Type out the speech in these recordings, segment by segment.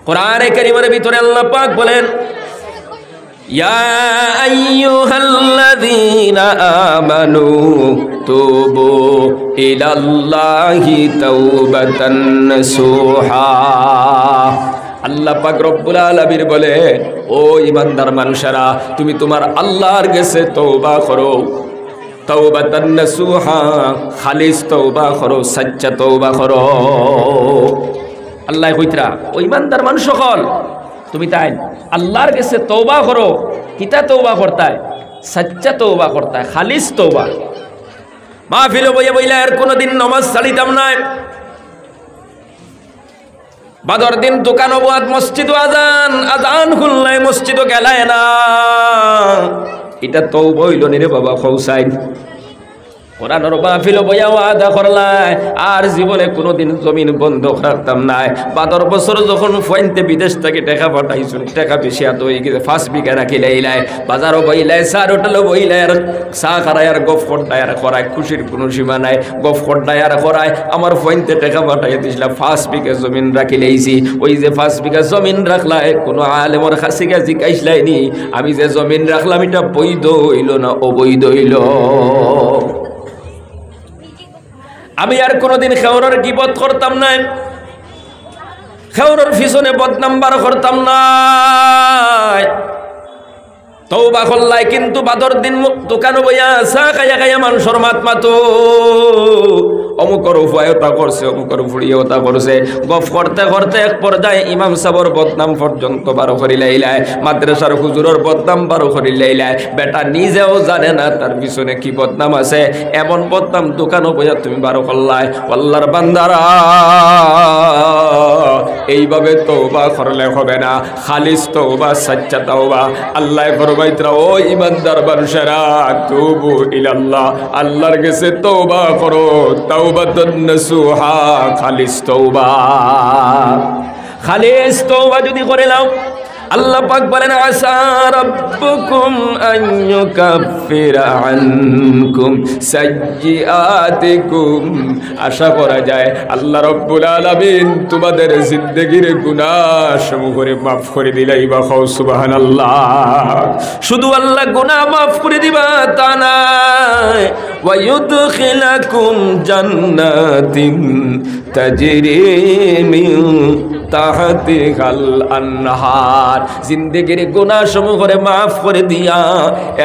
কোরআনে কারীমের ভিতরে আল্লাহ পাক বলেন, ইয়া আইয়ুহাল্লাযীনা আমানু তুবু ইলাল্লাহি তাওবাতান নাসুহা। আল্লাহ পাক রব্বুল আলামিন বলে, ও ঈমানদার মানুষেরা, তুমি তোমার আল্লাহর কাছে তওবা করো, তাওবাতান নাসুহা, খালিস তওবা করো, সচ্চা তওবা করো। আল্লাহ কইতরা, ও ঈমানদার মানুষ সকল, তুমি তাই আল্লাহর কাছে তওবা করো। কিতা তওবা করতায়? সচ্চা তওবা করতায়, খালিস তওবা। মাহফিলে বইয়া বইলা এর কোনোদিন নামাজ ছাড়িতাম না। বাদর দিন দোকান অবাদ, মসজিদ আজান, আজান খুলনায় মসজিদ গেলায় না। এটা তওবা হইল নি রে বাবা খৌসাইন। কোরআনের মাহফিল বইয়া ওয়াদা করলাই আর জীবনে কোনোদিন জমিন বন্ধক রাখতাম না। 12 বছর যখন ফয়েন্তে বিদেশ থেকে টাকা পাঠাইছো, টাকা বেশি এত হয়ে গেছে, 5 বিঘা রাখি লাইলাই, বাজারও বইলাই, চার হোটেলও বইলাই, আর চা খারায় আর গফ করতায় আর করায়, খুশির কোনো সীমা নাই। গফ করতায় আর করায়, আমার ফয়েন্তে টাকা পাঠাই দিয়েছিলাম, 5 বিঘা জমিন রাখি লাইছি। ওই যে 5 বিঘা জমিন রাখলাই, কোনো আলেমর কাছে জিজ্ঞাসলাইনি আমি যে জমিন রাখলাম এটা বৈধ হইল না অবৈধ হইল। আমি আর কোনোদিন খেওরের গীবত করতাম না, খেওরের পিছনে বদনাম বার করতাম না। তওবা করলাই, কিন্তু বাদর দিন দোকানে বইয়া চা খাইয়া খাইয়া মানুষের মাত মাতো, অমুকর উপায়তা করছে, অমুকর ফুড়িয়তা করছে, গফ করতে করতে এক পর্যায়ে ইমাম সাহেবের বদনাম পর্যন্ত বারো করি লাইলায়, মাদ্রাসার হুজুরের বদনাম বারো করি লাইলায়। বেটা নিজেও জানে না তার পিছনে কি বদনাম আছে, এমন বদনাম দোকানও বইয়া তুমি বারো করলাই। আল্লাহর বান্দারা, এইভাবে তওবা করলে হবে না, খালিস তওবা, সচ্চা তওবা। আল্লাহ ফরমাইতরা, ও ঈমানদার মানুষেরা, তুবু ইলাল্লাহ, আল্লাহর কাছে তওবা করো, তাওবাতান নাসুহা, খালিস তওবা। খালিস তওবা যদি করে নাও, আল্লাহ পাক বলেন, আসা রাব্বুকুম আন ইউকাফিরা আনকুম সাইয়্যাতিকুম, আশা করা যায় আল্লাহ রাব্বুল আলামিন তোমাদের জিন্দেগীর গুনাহ সমূহরে মাফ করে দিলাই। বা খাও সুবহানাল্লাহ। শুধু আল্লাহ গুনাহ মাফ করে দিবা তা না, ওয়া ইউদখিলাকুম জান্নাতিন তাজরি মিন তাহতিহাল আনহার, জিন্দেগীর গুনাহ সমূহরে মাফ করে দিয়া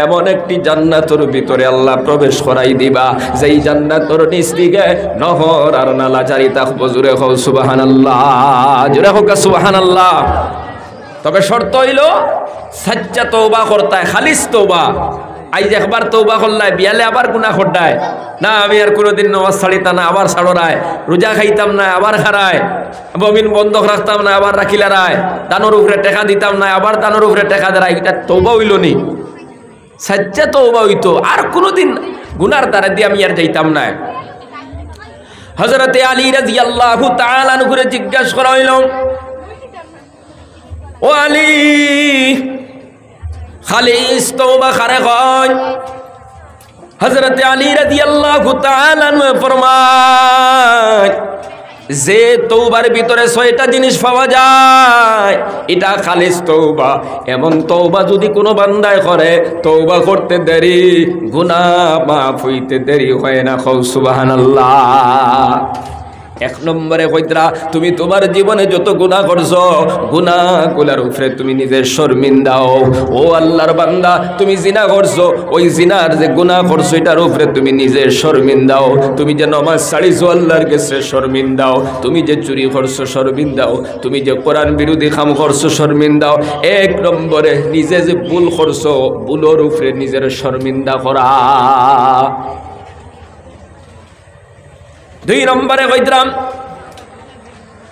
এমন একটি জান্নাতের ভিতরে আল্লাহ প্রবেশ করাই দিবা, যেই জান্নাতের নিচ দিকে নহর আর নালা জারি থাকবো। জোরে হও সুবহানাল্লাহ, জোরে হোক সুবহানাল্লাহ। তবে শর্ত হইল সচ্চা তওবা করতে হয়, খালিস তওবা। আইজ একবার তওবা করলাই, বিয়ালে আবার গুনাহ করতায় না, আমি আর কোনোদিন নামাজ ছাড়িতাম না, আবার ছাড়রায়, রোজা খাইতাম না, আবার খারায়, জমিন বন্ধক রাখতাম না, আবার রাখিলারায়, দানোর উপরে টাকা দিতাম না, আবার দানোর উপরে টাকা দেয়। এটা তওবা হইল নি? সচ্চা তওবা হইতো, আর কোনোদিন গুনার দ্বারা দিয়ে আমি আর যাইতাম না। হযরতে আলী রাদিয়াল্লাহু তাআলা আনহু জিজ্ঞাসা করা হইল, ও আলী, খালিস তওবা কারে কয়? হযরতে আলী রাদিয়াল্লাহু তাআলা আনহু ফরমায়, যে তওবার ভিতরে 6টা জিনিস পাওয়া যায়, এটা খালিস তওবা। এমন তওবা যদি কোনো বান্দায় করে, তওবা করতে দেরি, গুনাহ মাফ হইতে দেরি হয় না। খাও সুবহানাল্লাহ। 1 নম্বরে কইতরা, তুমি তোমার জীবনে যত গুনাহ করছো, গুনাহগুলোর উপরে তুমি নিজের শর্মিন্দা হও। ও আল্লাহর বান্দা, তুমি জিনা করছো, ওই জিনার যে গুনাহ করছো এটার উপরে তুমি নিজের শর্মিন্দা হও। তুমি যে নামাজ ছাড়িছো, আল্লাহর কাছে শর্মিন্দা হও। তুমি যে চুরি করছো, শর্মিন্দা হও। তুমি যে কোরআন বিরোধী কাম করছো, শর্মিন্দা হও। 1 নম্বরে নিজে যে ভুল করছো, ভুলের উপরে নিজের শর্মিন্দা করা। 2 নম্বরে কইতাম,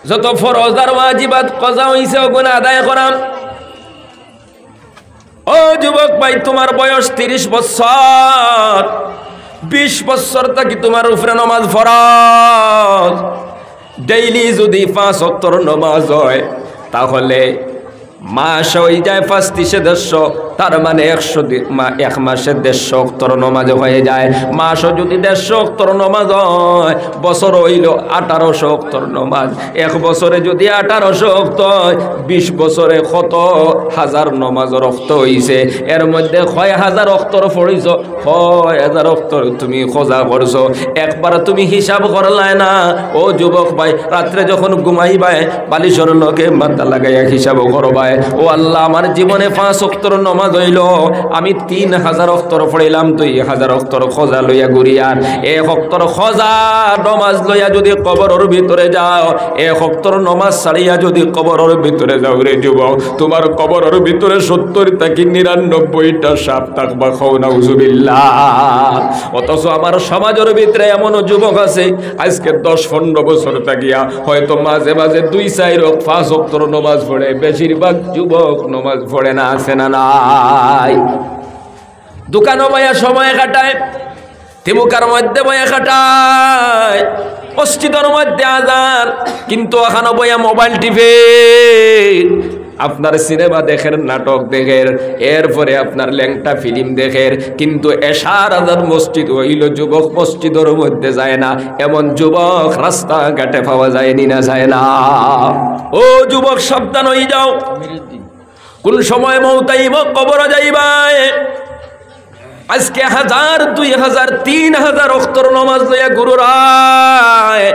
যত ফরজ আর ওয়াজিবাত কজা হইছে ওগুলো আদায় করাম। ও যুবক ভাই, তোমার বয়স 30 বছর, 20 বছর থেকে তোমার উপরে নামাজ ফরজ। ডেইলি যদি 5 ওয়াক্ত নামাজ হয়, তাহলে মাস হয়ে যায় 35,100, তার মানে 100 এক মাসে 150 ওয়াক্তর নামাজ হয়ে যায়। মাসও যদি 150 ওয়াক্তর নামাজ হয়, বছর হইল 1800 ওয়াক্তর নামাজ। এক বছরে যদি 1800 ওয়াক্ত হয়, 20 বছরে কত হাজার নামাজ রক্ত হইছে। এর মধ্যে 6000 ওয়াক্তর পড়িছ, 6000 ওয়াক্তর তুমি খোঁজা করছো। একবার তুমি হিসাব করলাই না ও যুবক ভাই? রাত্রে যখন ঘুমাইবাই বালিশের লগে মাথা লাগাইয়া হিসাব করবাই, ও আল্লাহ আমার জীবনে 5 ওয়াক্তর নামাজ হইল, আমি 3000 ওয়াক্তর পড়িলাম, তুই 1000 ওয়াক্তর খোঁজা লইয়া ঘুরিয়ার। 1 ওয়াক্তর খোঁজা নামাজ লইয়া যদি কবরের ভিতরে যাও, 1 ওয়াক্তর নামাজ ছাড়িয়া যদি কবরের ভিতরে যাও রে যুবক, তোমার কবরের ভিতরে 70 থেকে 99টা সাপ থাকবা। খাও নাউজুবিল্লাহ। অথচ আমার সমাজের ভিতরে এমন যুবক আছে আজকে 10-15 বছর থাকিয়া হয়তো মাঝে মাঝে 2-4 ওয়াক্ত 5 ওয়াক্তর নামাজ পড়ে, বেশিরভাগ যুবক নামাজ পড়ে না। আছে না নাই? দোকানও বয়া সময় কাটায়, তিমুকার মধ্যে বয়া কাটায়, মসজিদের মধ্যে আজান, কিন্তু এখনো বয়া মোবাইল টিপে। আপনার সিনেমা দেখেন, নাটক দেখেন, এরপরে আপনার ল্যাংটা ফিল্ম দেখেন, কিন্তু এশার আজান মসজিদ হইল, যুবক মসজিদের মধ্যে যায় না। এমন যুবক রাস্তাঘাটে পাওয়া যায়নি না? যায় না? ও যুবক সাবধান হয়ে যাও, কোন সময় মৌতাইব, কবর যাইবাই। আজকে 1000, 2000, 3000 ওয়াক্তর নামাজ লইয়া গুরুরায়,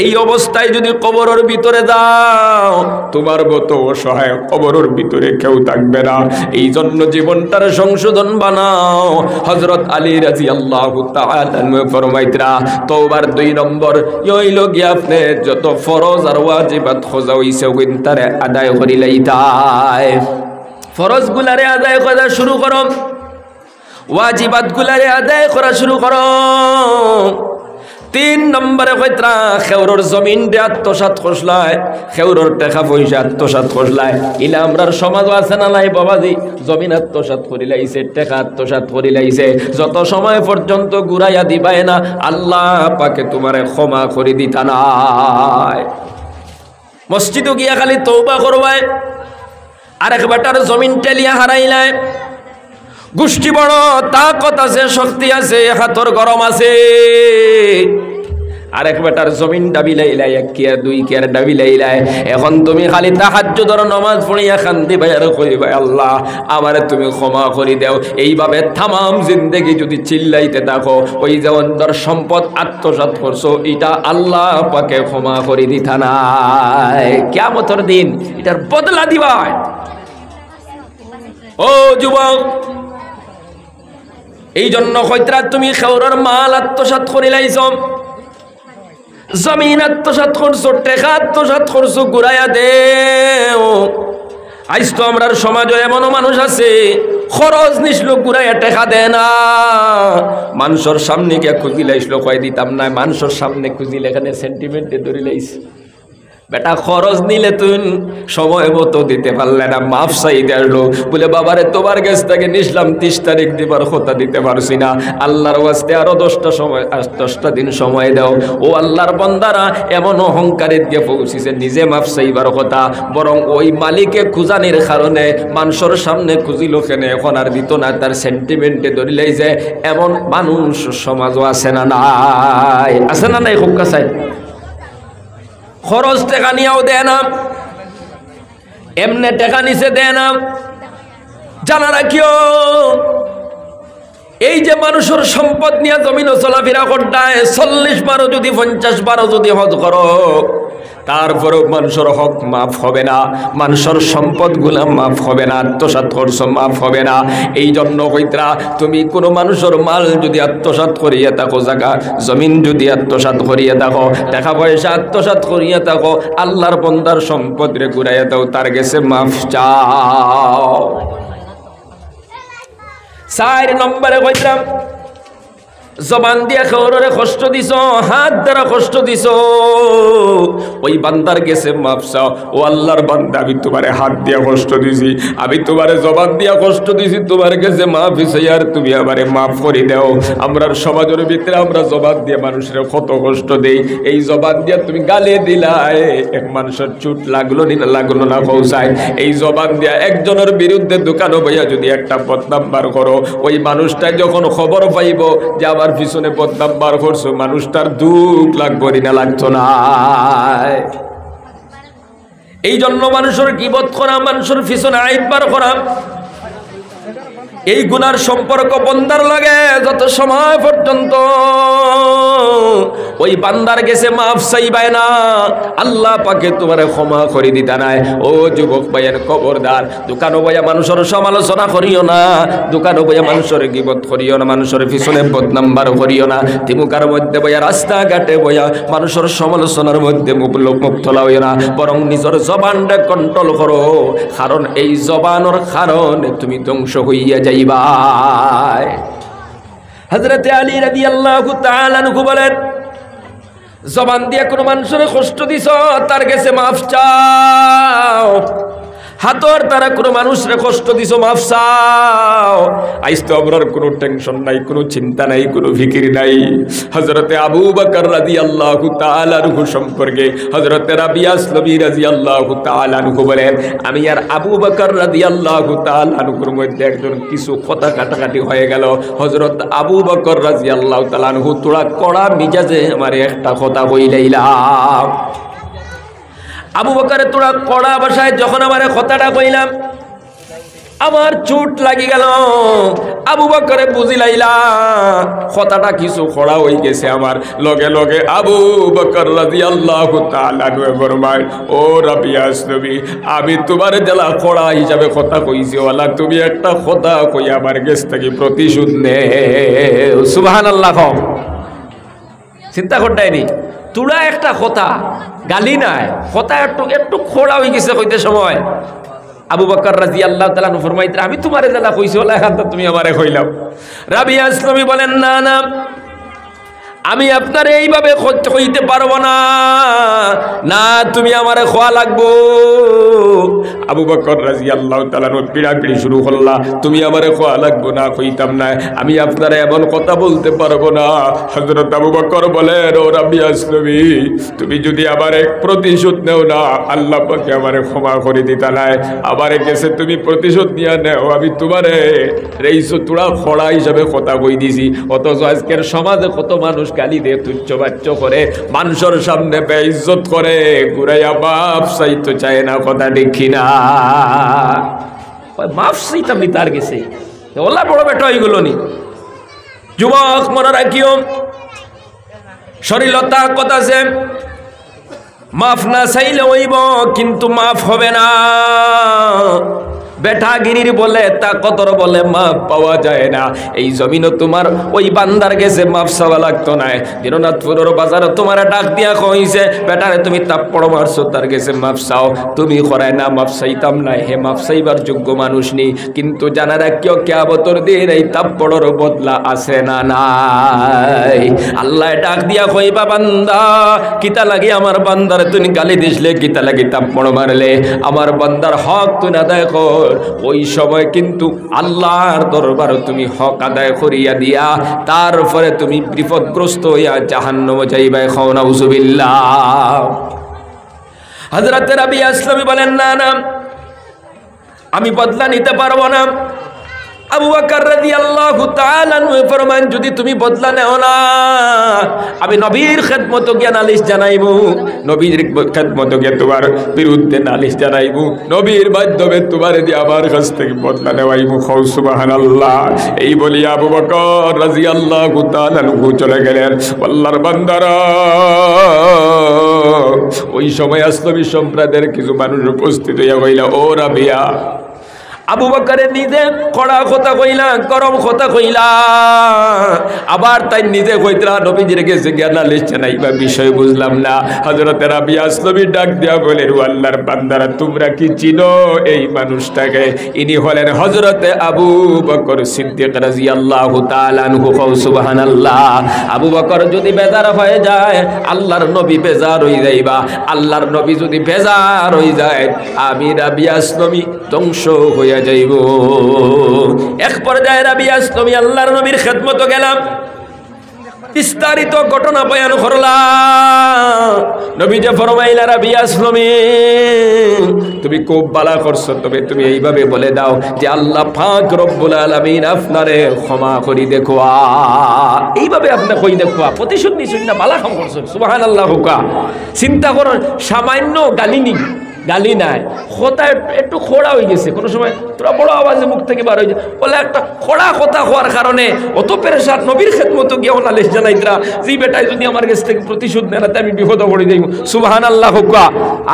এই অবস্থায় যদি কবরের ভিতরে যাও, তোমার মতো অসহায় কবরের ভিতরে কেউ থাকবে না। এই জন্য জীবনটার সংশোধন বানাও। হযরত আলী রাদিয়াল্লাহু তাআলা ফরমাইতরা তওবার 2 নম্বর হইল গিয়া আপনি যত ফরজ আর ওয়াজিবাত খোঁজা হইছে ওইটারে আদায় করি লাইতাই। ফরজ গুলারে আদায় করা শুরু করো, ওয়াজিবাত গুলারে আদায় করা শুরু করো। 3 নম্বরে কইত্রা খেউরর জমিন দে আত্মসাৎ খসলায়, খেউরর টাকা পয়সা আত্মসাৎ খসলায়। ইলা আমরার সমাজ আছে না নাই বাবাজি? জমিন আত্মসাৎ করি লাইছে, টাকা আত্মসাৎ করি লাইছে। যত সময় পর্যন্ত ঘুরাইয়া দিবাই না, আল্লাহ পাকে তোমারে ক্ষমা করে দিতা নাই। মসজিদে গিয়া খালি তওবা করবাই, আরেক বেটার জমিন টেলিয়া হারাইলায়। গোষ্ঠী বড়, তাকত আছে, শক্তি আছে, হাতর গরম আছে, আরেক বেটার জমিন ডাবি লাইলাই, 1 কেয়ার 2 কেয়ার ডাবি লাইলাই। এখন তুমি খালি তাহাজ্জুদের নামাজ পড়িয়া কান্দি ভাই আর কইবা আল্লাহ আমারে তুমি ক্ষমা করে দাও। এইভাবে তামাম জিন্দেগি যদি চিল্লাইতে থাকো, ওই যেমন ধর সম্পদ আত্মসাৎ করছো, এটা আল্লাহ পাকে ক্ষমা করে দিতা নাই। কিয়ামতের দিন এটার বদলা দিবা। ও যুবক, এই জন্য কইত্রা তুমি খেউরের মাল আত্মসাৎ করে লাইছ, জমিন আত্মসাৎ করছো, টাকা আত্মসাৎ করছো, ঘুরাইয়া দেও। আজ তো আমরার সমাজে এমনও মানুষ আছে খরচ নিছিল, ঘুরাইয়া টাকা দেয় না। মানুষের সামনে গিয়া খুঁজি লাইছিল, কয় দিতাম না। মানুষের সামনে খুঁজিলে এখানে সেন্টিমেন্টে ধরে লাইছে। বেটা খরচ নিলে তুই সময় মতো দিতে পারলে না, মাফ চাইতে আসলো, বলে বাবারে তোমার কাছ থেকে নিসলাম 30 তারিখ দিবার কথা দিতে পারছি না, আল্লাহর ওয়াস্তে আরো 10টা দিন সময় দাও। ও আল্লাহর বান্দারা এমন অহংকারের গিয়ে পৌঁছিছে, নিজে মাফ চাইবার কথা, বরং ওই মালিকে খুঁজানির কারণে মানুষের সামনে খুঁজিল কেনে, এখন আর দিত না, তার সেন্টিমেন্টে ধরিলেই যে এমন মানুষ সমাজও আছে না নাই? আছে না নাই? খুব কাছাই খরচ টাকা নিয়েও দেয় না, এমনে টাকা নিচে দেয় না। জানা রাখিও, এই যে মানুষের সম্পদ নিয়ে জমিন চলাফেরা করতায়, 40 বারও যদি 50 বারও যদি হজ করো, তারপরেও মানুষের হক মাফ হবে না, মানুষের সম্পদগুলা মাফ হবে না, আত্মসাৎ করছো মাফ হবে না। এই জন্য কইত্রা তুমি কোনো মানুষের মাল যদি আত্মসাৎ করিয়া থাকো, জায়গা জমিন যদি আত্মসাৎ করিয়া থাকো, টাকা পয়সা আত্মসাৎ করিয়া থাকো, আল্লাহর বান্দার সম্পদ রে ঘুরাইয়া দাও, তার কাছে মাফ চাও। 4 নম্বরে কইত্রা জবান দিয়া খাওয়ারে কষ্ট দিছ, হাত দ্বারা কষ্ট দিছ, ওই বান্দার গেছে মাফ চাও। ও আল্লাহর বান্দা, আমি তোমারে হাত দিয়া কষ্ট দিছি, আমি তোমারে জবান দিয়া কষ্ট দিছি, তোমার কাছে মাফ হইছে, আর তুমি আমারে মাফ করে দাও। আমরা সমাজের ভিতরে আমরা জবান দিয়ে মানুষের কত কষ্ট দেই। এই জবান দিয়া তুমি গালে দিলাই, এক মানুষের চুট লাগলো না লাগলো না পৌঁছায়। এই জবান দিয়া একজনের বিরুদ্ধে দোকানো বইয়া যদি একটা বদনাম বার করো, ওই মানুষটা যখন খবর পাইব যে আমার পিছনে বদনাম বার করছো, মানুষটার দুঃখ লাগবো না লাগতো না। এই জন্য মানুষের গীবত করা, মানুষের পিছনে আইব বার করা, এই গুনার সম্পর্ক বন্দার লাগে যত সময় পর্যন্ত ওই বান্দার গেছে মাফ চাইবাই না, আল্লাহ পাকে তোমারে ক্ষমা করে দিতা নাই। ও যুবক ভাইয়ের খবরদার, দোকানো বইয়া মানুষের সমালোচনা করিও না, দোকানো বইয়া মানুষের গীবত করিও না, মানুষের পিছনে বদনাম্বার করিও না, তিমুকার মধ্যে বইয়া রাস্তাঘাটে বইয়া মানুষের সমালোচনার মধ্যে মুক্তলা হইও না, বরং নিজের জবানটা কন্ট্রোল করো, কারণ এই জবানের কারণে তুমি ধ্বংস হইয়া যাইবা। হযরত আলী রাদিয়াল্লাহু তাআলা আনহু বলেন, জবান দিয়ে কোনো মানুষের কষ্ট দিছ, তার কাছে মাফ চাও। হাতর দ্বারা কোনো মানুষের কষ্ট দিছ, মাফ চাও। আইস তো আমরার কোনো টেনশন নাই, কোনো চিন্তা নাই, কোনো ফিকির নাই। হযরতে আবু বকর রাদিয়াল্লাহু তাআলা আনহু সম্পর্কে হযরতে রাবিয়া আসলামী রাদিয়াল্লাহু তাআলা আনহু বলেন, আমি আর আবু বকর রাদিয়াল্লাহু তাআলা আনহুর মধ্যে একজন কিছু কথা কাটাকাটি হয়ে গেল। হযরত আবু বকর রাদিয়াল্লাহু তাআলা আনহু তোরা কড়া মিজাজে আমার একটা কথা কইলাইলাম। আবু বকরে তোরা কড়া ভাষায় যখন আমার কথাটা কইলাম, আমার চোট লাগি গেল। আবু বকরে বুঝিলাইলা কথাটা কিছু খড়া হয়ে গেছে আমার। লগে লগে আবু বকর রাদিয়াল্লাহু তাআলা ফরমায়, ও রাবিয়া আসলামী, আমি তোমার জেলা খড়া হিসাবে কথা কইছি, ওয়ালা তুমি একটা কথা কই আমার কাছ থেকে প্রতিশোধ নে। সুবহানাল্লাহ। চিন্তা করতেনি তোরা একটা কথা গালি নাই, কথা একটু একটু খোড়া হয়ে গেছে কইতে সময়। আবু বকর রাদিয়াল্লাহু তাআলা ফরমাইতে, আমি তোমারে জেলা কইছি, ওলা এখন তো তুমি আমারে কইলাও। রাবিয়া আসলামী বলেন, না না, আমি আপনার এইভাবে কইতে পারবো না, না তুমি আমারে খোয়া লাগবো। আবু বকর রাদিয়াল্লাহু তাআলা পিড়াপিড়ি শুরু করলা, তুমি আমারে খোয়া লাগবো না, কইতাম না, আমি আপনারা এমন কথা বলতে পারবো না। হযরত আবু বকর বলেন, ও রাবিয়া আসলামী, তুমি যদি আমারে প্রতিশোধ নেও না, আল্লাহ পাকে আমারে ক্ষমা করে দিতা নাই, আমারে কাছে তুমি প্রতিশোধ নিয়ে নেও, আমি তোমারে রেইসো তোরা খড়া হিসাবে কথা কই দিছি। অথচ আজকের সমাজে কত মানুষ গালি দিয়ে তুচ্ছ বাচ্চ করে, মানুষের সামনে বেইজ্জত করে, ঘুরাইয়া মাফ চাইতে চায় না, কথা দেখি না। মাফ চাইতাম নি তার গেছে, ওলা বড় বেটা হইগুলো নি। যুবক মনে রাখিও, শরীরতা কথা আছে, মাফ না চাইলে হইব, কিন্তু মাফ হবে না। বেটাগিরির বলে তা কতর বলে মাপ পাওয়া যায় না। এই জমিনও তোমার ওই বান্দার গেছে মাপ চাওয়া লাগতো না। দিননাথপুরের বাজারে তোমার ডাক দিয়া কইছে, বেটারে তুমি তাপ্পড় মারছো, তার গেছে মাপ চাও। তুমি করায় না, মাপ চাইতাম না, হে মাপ চাইবার যোগ্য মানুষ নেই। কিন্তু জানা রাখিও, কিয়ামতের দিন এই তাপ্পড়ের বদলা আছে না নাই। আল্লাহ ডাক দিয়া কইবা, বান্দা কিতা লাগি আমার বান্দারে তুমি গালি দিসলে, কিতা লাগি তাপ্পড় মারলে, আমার বান্দার হক তুই আদায় কর। ওই সময় কিন্তু আল্লাহর দরবারে তুমি হক আদায় করিয়া দিয়া তারপরে তুমি বিপদগ্রস্ত হইয়া জাহান্নামে যাইবা। নাউযুবিল্লাহ। হযরত রাবিয়া আসলামী বলেন, না না, আমি বদলা নিতে পারবো না। আবু বকর রাদিয়াল্লাহু তাআলা আনহু ফরমান, যদি তুমি বদলা নেও না, আমি নবীর খেদমত গিয়া নালিশ জানাইব, নবীর খেদমত গিয়া তোমার বিরুদ্ধে নালিশ জানাইব, নবীর মাধ্যমে তোমার দিয়ে আমার কাছ থেকে বদলা নেওয়াইব। সুবহানাল্লাহ। এই বলি আবু বকর রাদিয়াল্লাহু তাআলা আনহু চলে গেলেন। আল্লাহর বান্দারা, ওই সময় আসলামী সম্প্রদায়ের কিছু মানুষ উপস্থিত হইয়া কইল, ও রাবিয়া, আবু বকরের নিজে কড়া কথা কইলা, গরম কথা কইলা, আবার তাই নিজে কইতরা নবীজির কাছে জ্ঞান লিখছে না, এইবার বিষয় বুঝলাম না। হযরত রাবিয়া আসলামী ডাক দিয়া বলেন, ও আল্লাহর বান্দারা, তোমরা কি চিনো এই মানুষটাকে? ইনি হলেন হযরতে আবু বকর সিদ্দিক রাদিয়াল্লাহু তাআলা আনহু। সুবহানাল্লাহ। আবু বকর যদি বেজার হয়ে যায়, আল্লাহর নবী বেজার হয়ে যাইবা। আল্লাহর নবী যদি বেজার হয়ে যায়, আমি রাবিয়া আসলামী ধ্বংস হয়ে যাইব। এক পর্যায়ে রাবিয়া আসলামী আল্লাহর নবীর খেদমত গেলাম, বিস্তারিত ঘটনা বয়ান করলাম। নবী যে ফরমাইলা, রাবিয়া আসলামী তুমি খুব ভালো করছো, তবে তুমি এইভাবে বলে দাও যে আল্লাহ পাক রব্বুল আলামিন আপনারে ক্ষমা করি দেখো। এইভাবে আপনি কই দেখো, প্রতিশোধ নিছেন না, ভালো কাম করছেন। সুবহানাল্লাহ। চিন্তা করুন, সামান্য গালি নি, গালি নাই, কথা একটু খোড়া হয়ে গেছে, কোনো সময় তোরা বড় আওয়াজে মুখ থেকে বার হয়ে যায়, বলে একটা খোড়া কথা হওয়ার কারণে অত পেরেশান। নবীর খেদমত গিয়ে নালিশ জানাইতরা, যে বেটাই যদি আমার কাছ থেকে প্রতিশোধ নেয় না, আমি বিপদ পড়ে যাইব। সুবহানাল্লাহ।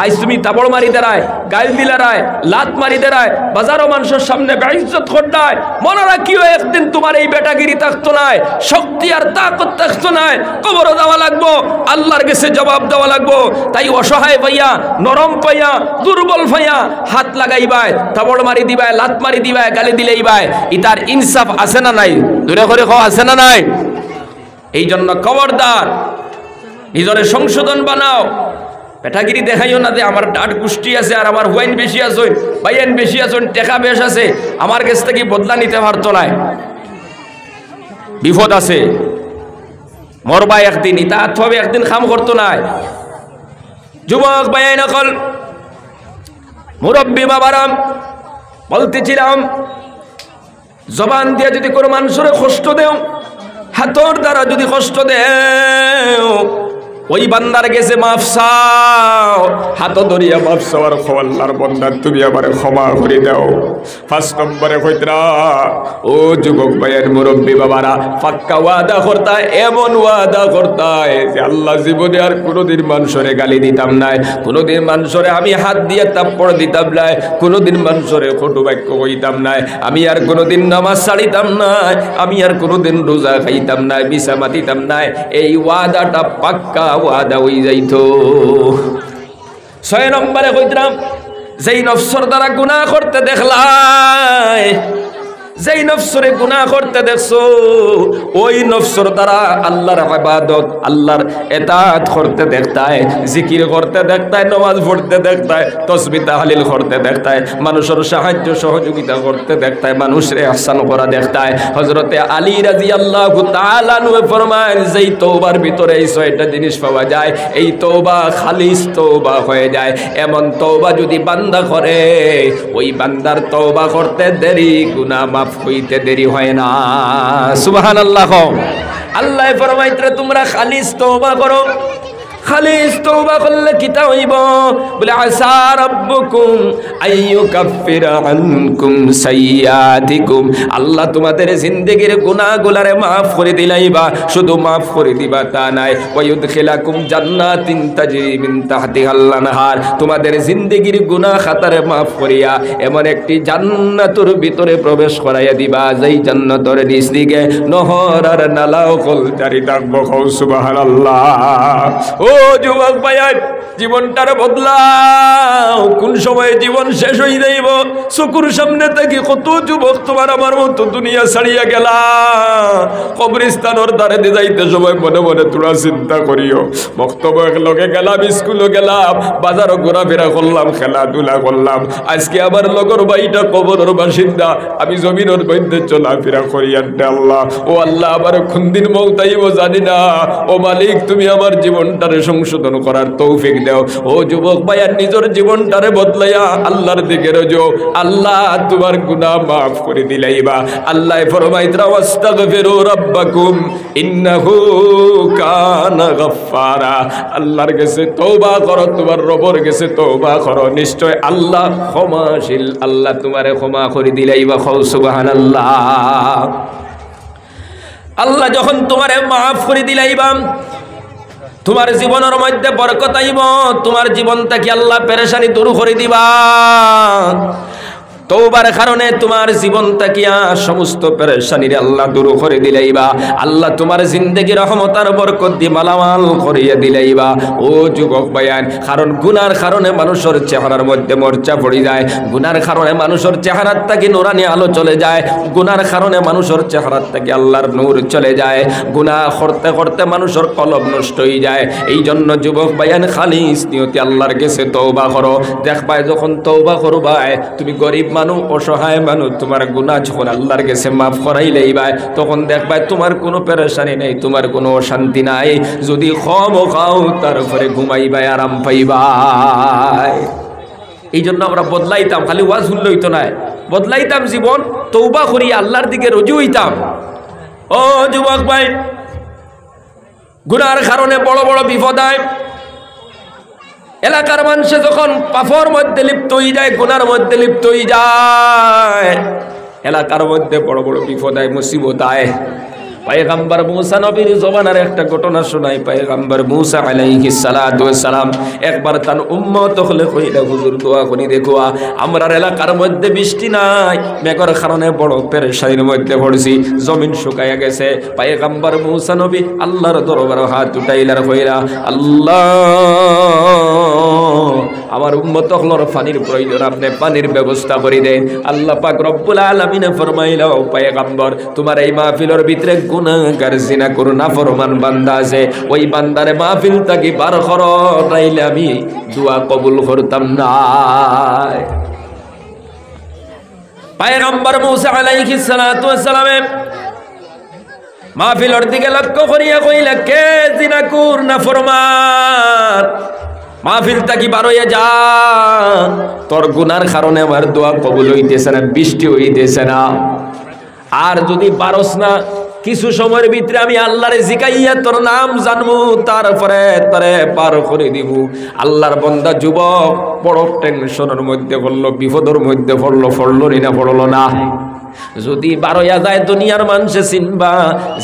আজ তুমি তাবড় মারি দেরায়, গাইল দিলারায়, লাত মারি দেরায়, বাজারও মানুষের সামনে বেইজ্জত করদায়, মনে রাখিও একদিন তোমার এই বেটাগিরি থাকতো নাই, শক্তি আর তাকত থাকতো নাই, কবরও দেওয়া লাগবো, আল্লাহর কাছে জবাব দেওয়া লাগবো। তাই অসহায় পাইয়া, নরম পাইয়া, দুর্বল ভাইয়া হাত লাগাইবাই, তাবড় মারি দিবাই, লাত মারি দিবাই, গালি দিলেইবাই, ইতার ইনসাফ আছে না নাই? দূরে করে খাওয়া আছে না নাই? এই জন্য খবরদার, নিজের সংশোধন বানাও। পেটাগিরি দেখাইও না যে আমার ডাট গোষ্ঠী আছে আর আমার হুয়াইন বেশি আসুন, বাইয়ান বেশি আসুন, টেকা বেশ আছে, আমার কাছ থেকে বদলা নিতে পারতো না। বিপদ আছে, মরবা একদিন, ইতা হবে একদিন খাম করতো না। যুবক বাইয়ান নকল, মুরব্বী বাবারাম, বলতেছিলাম, জবান দিয়ে যদি কোনো মানুষের কষ্ট দেও, হাতর দ্বারা যদি কষ্ট দেও, ওই বান্দার গেছে মাফ চাও, হাত ধরিয়া মাফ চাওয়ার আল্লাহর বান্দা তুমি আমার ক্ষমা করে দাও। ৫ নম্বরে কইতরা, ও যুবক ভাইয়ের মুরব্বী বাবারা, পাক্কা ওয়াদা করতা, এমন ওয়াদা করতা যে আল্লাহ জীবনে আর কোনোদিন মানুষরে গালি দিতাম নাই, কোনোদিন মানুষরে আমি হাত দিয়ে তাপ্পড় দিতাম নাই, কোনোদিন মানুষরে কটু বাক্য কইতাম নাই, আমি আর কোনোদিন নামাজ ছাড়িতাম নাই, আমি আর কোনোদিন রোজা খাইতাম নাই, মিছা মাতিতাম নাই। এই ওয়াদাটা পাক্কা ওয়াদা হয়ে যাইতো। ৬ নম্বরে কইতাম, যেই নফসর দ্বারা গুনাহ করতে দেখলাই, যেই নফসরে গুনাহ করতে দেখছো, ওই নফসর দ্বারা আল্লাহর ইবাদত, আল্লাহর ইতাআত করতে দেখতায়, জিকির করতে দেখতায়, নামাজ পড়তে দেখতায়, তাসবিহ তাহলিল করতে দেখতায়, মানুষের সাহায্য সহযোগিতা করতে দেখতায়, মানুষের ইহসান করা দেখতায়। হযরতে আলী রাদিয়াল্লাহু তাআলা আনহু ফরমান, যেই তওবার ভিতরে এই ৬টা জিনিস পাওয়া যায়, এই তওবা খালিস তওবা হয়ে যায়। এমন তওবা যদি বান্দা করে, ওই বান্দার তওবা করতে দেরি, গুনাহ মাফ হইতে দেরি হয় না। সুবহানাল্লাহ। আল্লাহ ফরমাইতরা, তোমরা খালিস তওবা করো। খালিস তওবা করলে কিতা হইব? বলে, আসা রাব্বুকুম আইয়ুকাফিরা আনকুম সাইয়্যাতিকুম, আল্লাহ তোমাদের জিন্দেগির গুনাহগুলারে মাফ করে দিলাইবা। শুধু মাফ করে দিবা তা নাই, ওয়া ইউদখিলাকুম জান্নাতিন তাজরি মিন তাহতিহাল আনহার, তোমাদের জিন্দেগির গুনাহ খাতারে মাফ করিয়া এমন একটি জান্নাতের ভিতরে প্রবেশ করাইয়া দিবা, যেই জান্নাতের নিচ দিকে নহর আর নালাও কল জারি থাকবো। সুবহানাল্লাহ। ও যুবক ভাইয়া, জীবনটার বদলাও। কোন সময় জীবন শেষ হয়ে যাইব, চকুর সামনে থেকে কত যুবক তোমার আমার মতো দুনিয়া ছাড়িয়া গেলা। কবরস্থানের দ্বারে দিয়ে যাইতে সময় মনে মনে তোরা চিন্তা করিও, বক্তব্য লগে গেলাম, স্কুলে গেলাম, বাজারও ঘোরাফেরা করলাম, খেলাধুলা করলাম, আজকে আমার লগর ভাইটা কবরের বাসিন্দা, আমি জমিনের মধ্যে চলাফেরা করি। আল্লাহ, ও আল্লাহ, আমার কোন দিন মৌতাইব জানি না। ও মালিক, তুমি আমার জীবনটারে সংশোধন করার তৌফিক দাও। ও যুবক ভাইয়া, নিজের জীবনটারে বদলাইয়া আল্লাহর দিকে রোজো, আল্লাহ তোমার গুনাহ মাফ করে দিলাইবা। আল্লাহ ফরমাইতরা, ওয়াস্তাগফিরু রাব্বাকুম ইন্নাহু কানা গাফফারা, আল্লাহর কাছে তওবা করো, তোমার রবের কাছে তওবা করো, নিশ্চয় আল্লাহ ক্ষমাশীল, আল্লাহ তোমারে ক্ষমা করে দিলাইবা। সুবহানাল্লাহ। আল্লাহ যখন তোমারে মাফ করে দিলাইবা, তোমার জীবনের মধ্যে বরকত আইব, তোমার জীবনটাকে আল্লাহ পেরেশানি দূর করে দিবা। তওবার কারণে তোমার জীবন তাকিয়া সমস্ত পেরেশানিরে আল্লাহ দূর করে দিলাইবা। আল্লাহ তোমার জিন্দেগি রহমতার বরকত দিয়ে মালামাল করিয়ে দিলাইবা। ও যুবক ভাইয়ান, কারণ গুনার কারণে মানুষের চেহারার মধ্যে মরচা পড়ে যায়, গুনার কারণে মানুষের চেহারার থেকে নুরানি আলো চলে যায়, গুনার কারণে মানুষের চেহারার থেকে আল্লাহর নূর চলে যায়, গুনাহ করতে করতে মানুষের কলব নষ্ট হয়ে যায়। এই জন্য যুবক ভাইয়ান খালিস নিয়তে আল্লাহর কাছে তওবা করো। দেখবাই যখন তওবা করবাই, তুমি গরিব মানুষ, অসহায় মানুষ, তোমার গুনাহ যখন আল্লাহর কাছে মাফ করাই লইবাই, তখন দেখবাই তোমার কোনো পেরেশানি নেই, তোমার কোনো অশান্তি নাই। যদি ক্ষমা খাও তারপরে ঘুমাইবাই, আরাম পাইবাই। এই জন্য আমরা বদলাইতাম, খালি ওয়াজ শুনলে হইতো না, বদলাইতাম জীবন, তওবা করি আল্লাহর দিকে রুজু হইতাম। ও যুবক ভাই, গুনার কারণে বড় বড় বিপদ হয়। এলাকার মানুষে যখন পাপের মধ্যে লিপ্ত হয়ে যায়, গুনার মধ্যে লিপ্ত হয়ে যায়, এলাকার মধ্যে বড় বড় বিপদ হয়, মুসিবত হয়। পয়গম্বর মুসা নবীর জমানার একটা ঘটনা শোনাই। পয়গম্বর মুসা আলাইহিস সালাতু ওয়াস সালাম একবার তার উম্মত হলে কইলা, হুজুর দোয়া করি দেখো, আমরার এলাকার মধ্যে বৃষ্টি নাই, মেঘের কারণে বড় পেরেশানির মধ্যে পড়ছি, জমিন শুকায়া গেছে। পয়গম্বর মুসা নবী আল্লাহর দরবারে হাত উঠাইলার কইরা, আল্লাহ আমার উম্মত হলর পানির প্রয়োজন, আপনি পানির ব্যবস্থা করে দেন। আল্লাহ পাক রব্বুল আলামিনে ফরমাইলা, ও পয়গম্বর, তোমার এই মাহফিলের ভিতরে গুনাহগার জিনা করো নাফরমান বান্দা আছে, ওই বান্দারে মাহফিল থেকে বার করো, তাইলে আমি দোয়া কবুল করতাম না। পয়গম্বর মুসা আলাইহিস সালাতু ওয়াস সালাম মাহফিলের দিকে লক্ষ্য করিয়া কইলা, কে জিনাকুর নাফরমান, মাহফিল তাকি বার হইয়া যা, তোর গুনার কারণে আমার দোয়া কবুল হইতেছে না, বৃষ্টি হইতেছে না। আর যদি পারস না, কিছু সময়ের ভিতরে আমি আল্লাহরে জিকাইয়া তোর নাম জানবো, তারপরে তোরে পার করে দিব। আল্লাহর বান্দা যুবক বড় টেনশনের মধ্যে পড়লো, বিপদের মধ্যে পড়লো, পড়লো না। যদি বারোয়া যায় দুনিয়ার মানুষে চিনবা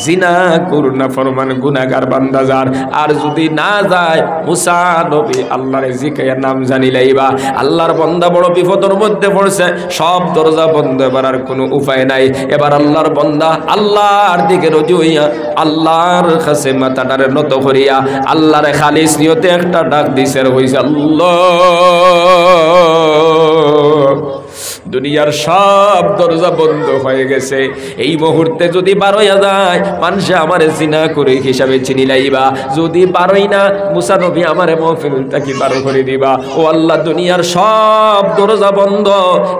জিনা করু না ফরমান গুনাহগার বান্দা যার। আর যদি না যায়, মুসা নবী আল্লাহরে জিকাইয়া নাম জানি লাইবা। আল্লাহর বান্দা বড় বিপদের মধ্যে পড়ছে, সব দরজা বন্ধ, এবার আর কোনো উপায় নাই। এবার আল্লাহর বান্দা আল্লাহর দিকে রুজু হইয়া আল্লাহর কাছে মাথাটারে নত করিয়া আল্লাহরে খালিস নিয়তে একটা ডাক দিছে, হইছে আল্লাহ। দুনিয়ার সব দরজা বন্ধ হয়ে গেছে, এই মুহূর্তে যদি বারোয়া যায়, মানুষে আমার জিনা করে হিসাবে চিনি লাইবা। যদি বারোই না, মুসা নবী আমারে মাহফিল থেকে বারো করে দিবা। ও আল্লাহ, দুনিয়ার সব দরজা বন্ধ,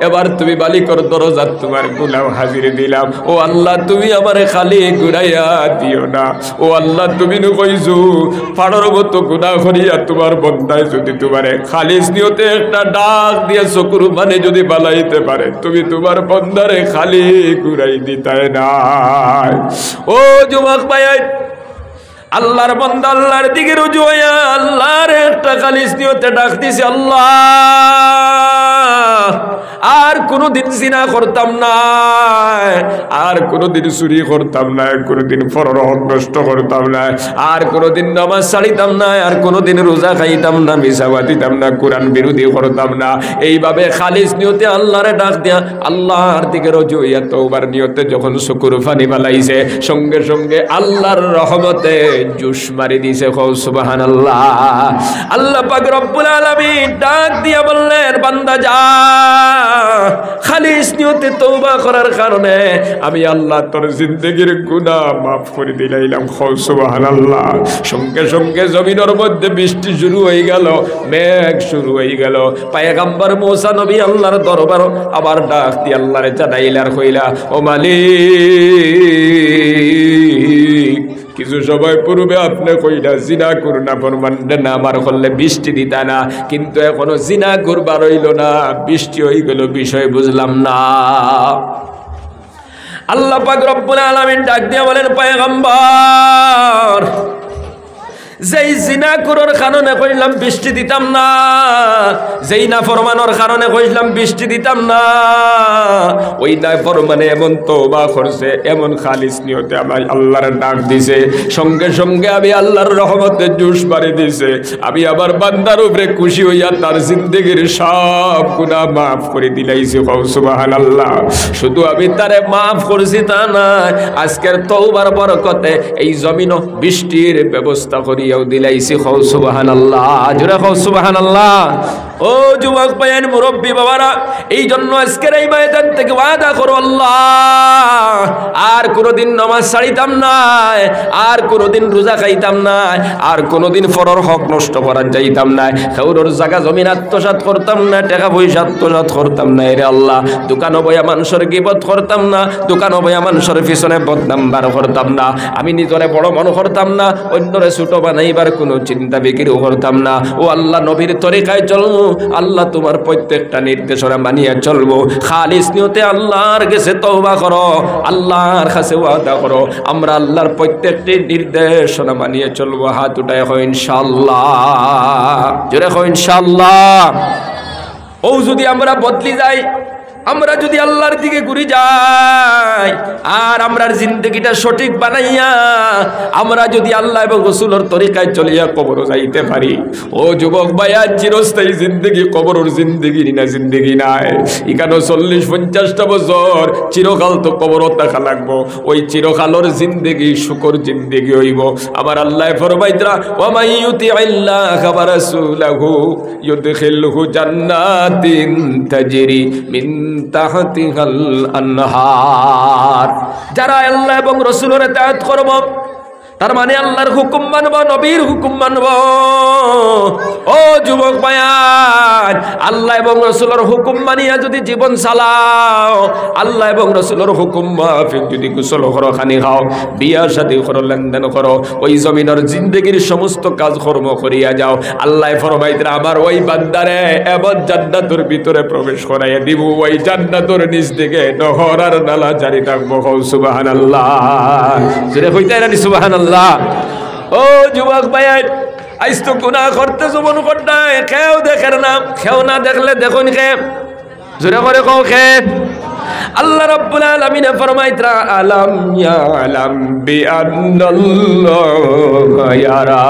এবার তুমি বালিকর দরজা তোমার গুনাহ হাজির দিলাম। ও আল্লাহ, তুমি আমারে খালি ঘুরাইয়া দিও না। ও আল্লাহ, তুমি কইছো পাড়র মতো গুনাহ করিয়া তোমার বন্দায় যদি তোমারে খালিস নিয়তে একটা ডাক দিয়ে চকুর মানে যদি বালাইতে পারে, তুমি তোমার বন্দারে খালি ঘুরাই দিতাই না। ও যুবক ভাই, আল্লাহর বান্দা আল্লাহর দিকে রুজু হইয়া আল্লাহর একটা খালিস নিয়তে ডাক দিছে, আল্লাহ আর কোনদিন জিনা করতাম না, আর কোনদিন চুরি করতাম না, কোনদিন পরের হক নষ্ট করতাম না, আর কোনদিন নামাজ ছাড়িতাম না, আর কোনদিন রোজা খাইতাম না, মিছাওয়া দিতাম না, কোরআন বিরোধী করতাম না। এইভাবে খালিস নিয়তে আল্লাহরে ডাক দিয়া আল্লাহর দিকে রুজু হইয়া তওবার নিয়তে যখন চকুর পানি বালাইছে, সঙ্গে সঙ্গে আল্লাহর রহমতে জুস মারি দিছে। সুবহানাল্লাহ। আল্লাহ পাক রব্বুল আলামিন ডাক দিয়া বললেন, বান্দা যা, খালিস নিয়তে তওবা করার কারণে আমি আল্লাহ তোর জিন্দেগির গুনাহ মাফ করে দিলাম। সুবহানাল্লাহ। সঙ্গে সঙ্গে জমিনের মধ্যে বৃষ্টি শুরু হয়ে গেল, মেঘ শুরু হয়ে গেল। পয়গম্বর মুসা নবী আল্লাহর দরবার আবার ডাক দিয়ে আল্লাহরে জানাইলার কইলা, ও মালিক, কিছু সময় পূর্বে আপনি কইলা জিনা করু না ফরমানটা না আমার করলে বৃষ্টি দিতা না, কিন্তু এখনো জিনা করবার হইল না, বৃষ্টি হয়ে গেল, বিষয় বুঝলাম না। আল্লাহ পাক রব্বুল আলামিন ডাক দিয়ে বলেন, পয়গম্বর যেই জিনা করার কারণে কইলাম বৃষ্টি দিতাম না, যেই না ফরমানোর কারণে কইলাম বৃষ্টি দিতাম না, ওই না ফরমানে এমন তওবা করছে, এমন খালিস নিয়তে আমার আল্লাহর ডাক দিছে, সঙ্গে সঙ্গে আমি আল্লাহর রহমতের জোশ বাড়ি দিছে। আমি আবার বান্দার উপরে খুশি হইয়া তার জিন্দেগির সব গুনাহ মাফ করে দিলাইছি। সুবহানাল্লাহ। শুধু আমি তারে মাফ করছি তা না, আজকের তওবার বরকতে এই জমিনও বৃষ্টির ব্যবস্থা করিয়াও দিলাইছি। সুবহানাল্লাহ। জোরে কও সুবহানাল্লাহ। ও যুবক ভাইয়ের মুরব্বী বাবারা, এই জন্য আজকের এই ময়দান থেকে ওয়াদা করো, আল্লাহ আর কোনোদিন নামাজ ছাড়িতাম না, আর কোনোদিন রোজা খাইতাম না, আর কোনোদিন পরের হক নষ্ট করার যাইতাম না, কারোর জায়গা জমিন আত্মসাৎ করতাম না, টাকা পয়সা আত্মসাৎ করতাম না। রে আল্লাহ, দোকানও বইয়া মানুষের গিবত করতাম না, দোকানও বইয়া মানুষের পিছনে বদনাম বার করতাম না, আমি নিজরে বড় মনে করতাম না, অন্যরে ছোট বানাইবার কোনো চিন্তা বিক্রিও করতাম না। ও আল্লাহ, নবীর তরিকায় চলবো, আল্লাহ তোমার প্রত্যেকটা নির্দেশনা মানিয়ে চলবো, খালিস নিয়তে আল্লাহর কাছে তওবা করো, আল্লাহর কাছে ওয়াদা করো, আমরা আল্লাহর প্রত্যেকটি নির্দেশনা মানিয়ে চলবো। হাত উঠায় হয় ইনশাআল্লাহ। জোরে হয় ইনশাআল্লাহ। ও যদি আমরা বদলি যাই, আমরা যদি আল্লাহর দিকে ঘুরে যাই, আর আমরার জিন্দগিটা সঠিক বানাইয়া আমরা যদি আল্লাহ এবং রাসূলের তরিকায় চলিয়া কবর যাইতে পারি, ও যুবক ভাইয়া, চিরস্থায়ী জিন্দগি কবরের জিন্দগি না, জিন্দগি নাই। এখানে 40-50টা বছর চিরকাল তো কবরত থাকা লাগবো, ওই চিরকালের জিন্দগি শুকর জিন্দগি হইব। আমার আল্লাহ ফরমাইতরা, ওয়া মান ইউতিইল্লাহা ওয়া রাসূলাহু ইউদখিলহু জান্নাতিন তাজরি মিন তাহতিহাল আনহার। যারা আল্লাহ এবং রাসূলের ইতাআত করব, তার মানে আল্লাহর হুকুম মানব, নবীর হুকুম মানব। ও যুবক ভাইয়ান, আল্লাহ এবং রাসূলের হুকুম মানিয়া যদি জীবন চালাও, আল্লাহ এবং রাসূলের হুকুম মাফিক যদি গোসল করো, খানি খাও, বিয়া শাদী করো, লেনদেন করো, ওই জমিনের জিন্দগির সমস্ত কাজ কর্ম করিয়া যাও, আল্লাহ ফরমাইতরা আমার ওই বান্দারে এমন জান্নাতের ভিতরে প্রবেশ করাইয়া দিব, ওই জান্নাতের নিচ দিকে নহর আর নালা জারি থাকবো। সুবহানাল্লাহ। জোরে কইতে রানি সুবহানাল্লাহ। ও যুবক ভাইয়ান, আইস তো গুনাহ করতেছো মন করতায়, কেউ দেখেন না, কেউ না দেখলে দেখুন কে, জোরে করে কও কে। আল্লাহ রাব্বুল আলামিন ফরমাইতরা, আলাম ইয়ালাম বিআন্নাল্লাহা ইয়ারা।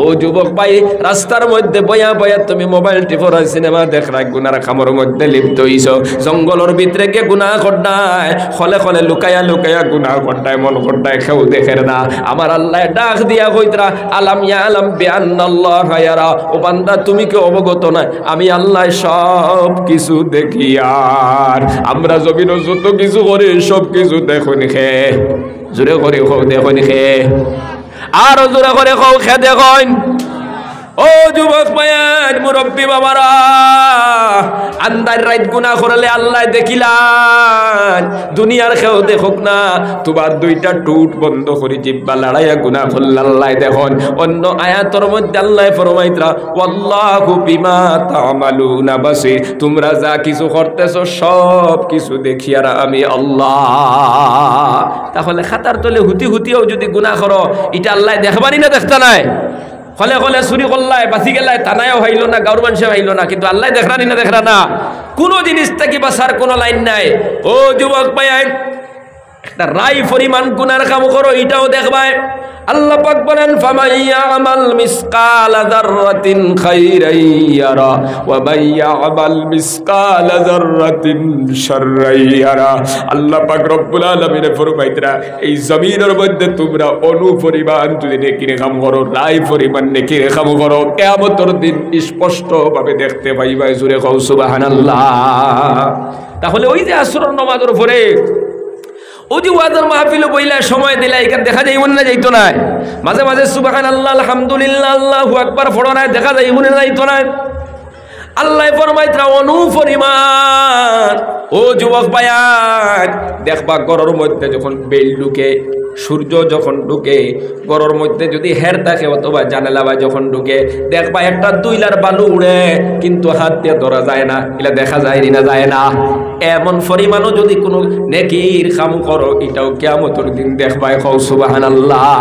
ও যুবক ভাই, রাস্তার মধ্যে বয়া বয়া তুমি মোবাইল টিপর, সিনেমা দেখরা, গুনার কামর মধ্যে লিপ্ত হইছো, জঙ্গলের ভিতরে কে গুনাহ করতায়, খলে খলে লুকায়া লুকায়া গুনাহ করতায়, মন করতায়, কেউ দেখে না। আমার আল্লাহ ডাক দিয়া কইতরা, আলাম ইয়ালাম বিআন্নাল্লাহা ইয়ারা। ও বান্দা, তুমি কি অবগত না আমি আল্লাহ সব কিছু দেখি, আর আমরা জমিন যত কিছু করে সব কিছু দেখুন খে। জোরে করে খাও দেখুন খে, আরো জোরে করে খাও খে দেখুন। ও যুবক ভাইয়ান, মুরব্বী বাবারা, আন্দার রাত গুনাহ করলে আল্লাহ দেখিলান, দুনিয়ার কেউ দেখুক না, তোমার দুইটা টুট বন্ধ করে জিব্বা লড়াইয়া গুনাহ করলে আল্লাহ দেখুন। অন্য আয়াতের মধ্যে আল্লাহ ফরমাইতরা, ওয়াল্লাহু বিমা তা'মালুনা বাসীর, তোমরা যা কিছু করতেছো সব কিছু দেখি আর আমি আল্লাহ। তাহলে খাতার তলে হুতি হুতিও যদি গুনাহ করো, এটা আল্লাহ দেখবানি না দেখতা নাই? হলে হলে চুরি করলাই, বাঁচি গেলাই, থানায়ও হইল না, গাঁর মানুষে হইল না, কিন্তু আল্লাহ দেখরানি না দেখরা না, কোনো জিনিস থেকে বাঁচার কোনো লাইন নাই। ও যুবক ভাই, একটা রাই পরিমাণ গুনার কাম করো, এটাও দেখবাই। আল্লাহ পাক বলেন, ফামান ইয়ামাল মিসকালা যাররাতিন খাইরান ইয়ারা ওয়া মান ইয়ামাল মিসকালা যাররাতিন শাররান ইয়ারা। আল্লাহ পাক রব্বুল আলামিন ফরমাইতরা, এই জমিনের মধ্যে তোমরা অনুপরিমাণ যদি নেকির কাম করো, রাই পরিমাণ নেকির কাম করো, কিয়ামতের দিন স্পষ্ট ভাবে দেখতে পাইবা। জোরে কও সুবহানাল্লাহ। তাহলে ওই যে আসরের নামাজের পরে ওই যে ওয়াজের মাহফিলে বইলা সময় দিলা, এখানে দেখা যায় মনে না যাইতো না, মাঝে মাঝে সুবহানাল্লাহ আলহামদুলিল্লাহ আল্লাহু আকবার পড়ো না, দেখা যায় মনে যাইতো না। আল্লাহ ফরমাইতরা অনুপরিমাণ ও যুবক ভাইয়ান, দেখবা ঘরের মধ্যে যখন বেল ঢুকে, সূর্য যখন ঢুকে, ঘরের মধ্যে যদি হের থাকে অথবা জানালা বা যখন ঢুকে, দেখবা একটা দুইলার বালু উড়ে, কিন্তু হাত দিয়ে ধরা যায় না। এটা দেখা যায় না, যায় না? এমন পরিমাণও যদি কোনো নেকির কাম করো, এটাও কিয়ামতের দিন দেখবা। কও সুবহানাল্লাহ।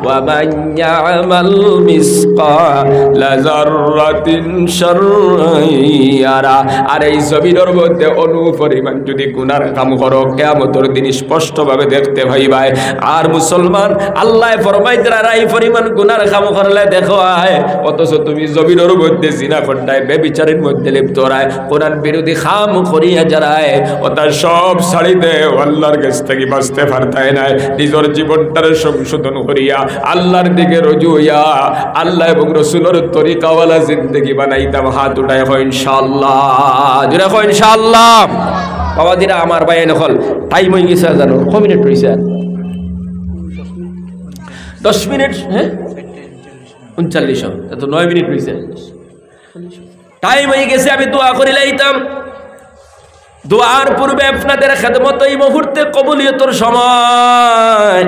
ওয়া মান ইয়ামাল মিসকালা যাররাতিন শাররান ইয়ারা। আর এই জমিনের মধ্যে অনুপরিমাণ যদি গুনার কাম করো, কিয়ামতের দিন স্পষ্টভাবে দেখতে পাইবা। আর মুসলমান, আল্লাহ ফরমাইতে এই পরিমাণ গুনার কাম করলে দেখো আয়, অথচ তুমি জমিনের মধ্যে জিনা করতায়, বেবিচারের মধ্যে লিপ্ত রায়, কোরআন বিরোধী কাম করিয়া যারায় ওটা সব ছাড়ি দেয়, আল্লাহর কাছ থেকে বাঁচতে পারতায় না। নিজের জীবনটার সংশোধন করিয়া আল্লাহর দিকে রুজু হইয়া আল্লাহ এবং রাসূলের তরিকাওয়ালা জিন্দেগি বানাইতাম। হাত উঠায় হয় ইনশাআল্লাহ, জোরে হয় ইনশাআল্লাহ। বাবা দিরা আমার ভাই নকল টাইম হয়ে গেছে, জানো ক মিনিট হয়েছে? 10 মিনিট। হ্যাঁ 39, তো 9 মিনিট হয়েছে, টাইম হয়ে গেছে। আমি দোয়া করে লাইতাম। দোয়ার পূর্বে আপনাদের খেদমত এই মুহূর্তে কবুলিয়তের সময়,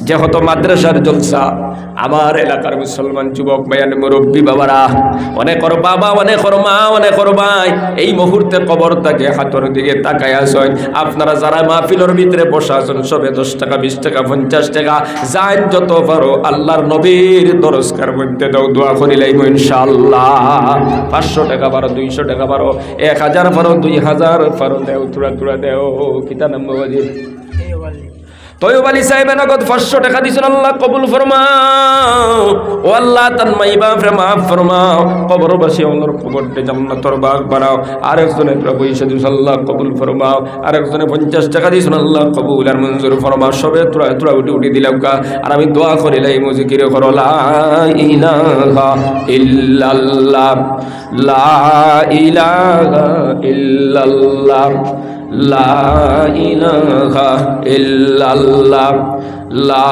যেহেতু মাদ্রাসার জলসা, আমার এলাকার মুসলমান যুবক ভাইয়ান মুরব্বী বাবারা, অনেকর বাবা, অনেকর মা, অনেকর ভাই এই মুহূর্তে কবর থেকে হাতের দিকে তাকায় আছেন। আপনারা যারা মাহফিলের ভিতরে বসা আছেন, সবে 10 টাকা, 20 টাকা, 50 টাকা যান যত পারো আল্লাহর নবীর দরজকার মধ্যে দাও, দোয়া করিলাম ইনশাআল্লাহ। 500 টাকা পারো, 200 টাকা পারো, 1000 পারো, 2000 পারো, দেও, তুরা তুরা দেও। কিতা নাম বাবাজি? তয়ব আলী সাহেব নগদ 500 টাকা দিয়েছেন। আল্লাহ কবুল ফরমাও। ও আল্লাহ তার মাই বাপরে মাফ ফরমাও, কবরবাসী ওনার কবরকে জান্নাতের বাগ বানাও। আরেকজনের পয়সা দিয়েছেন, আল্লাহ কবুল ফরমাও। আরেকজনে 50 টাকা দিয়েছেন, আল্লাহ কবুল আর মঞ্জুর ফরমাও। সবে তুরা তুরা উঠি দিলাম কা। আর আমি দোয়া করিলাই মুজিকির করো, লা ইলাহা ইল্লাল্লাহ, লা ইলাহা ইল্লাল্লাহ, লা ইলাহা ইল্লাল্লাহ, লা